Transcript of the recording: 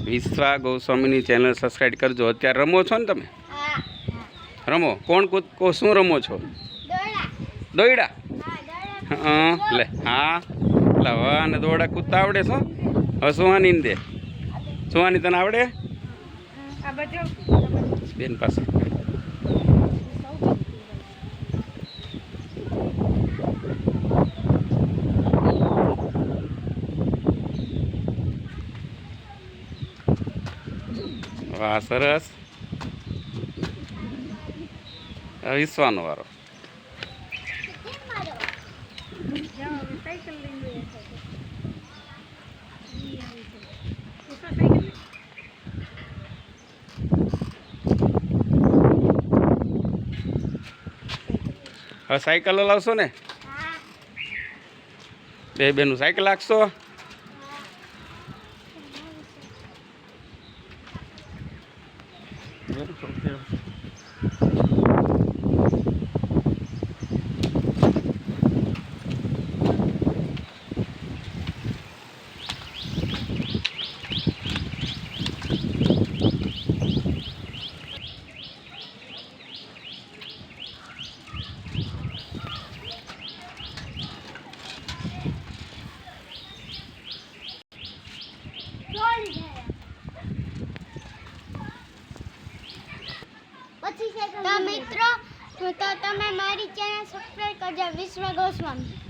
વિશ્વા ગોસ્વામીની channel subscribe કરજો. અત્યારે રમો છો ને તમે? રમો. કોણ શું રમો છો? દોયડા. લે હા લે હવે અને દોડા કૂદતા આવડે છો? હવે સુહાની દે. સુહાની તને આવડે? બેન પાસે વાહ સરસ. વિશ્વાનો વારો. હવે સાયકલ લાવશો ને? બે બેનું સાયકલ હાંકશો? તો મિત્રો તો તમે મારી ચેનલ સબસ્ક્રાઇબ કરજો વિશ્વા ગોસ્વામી.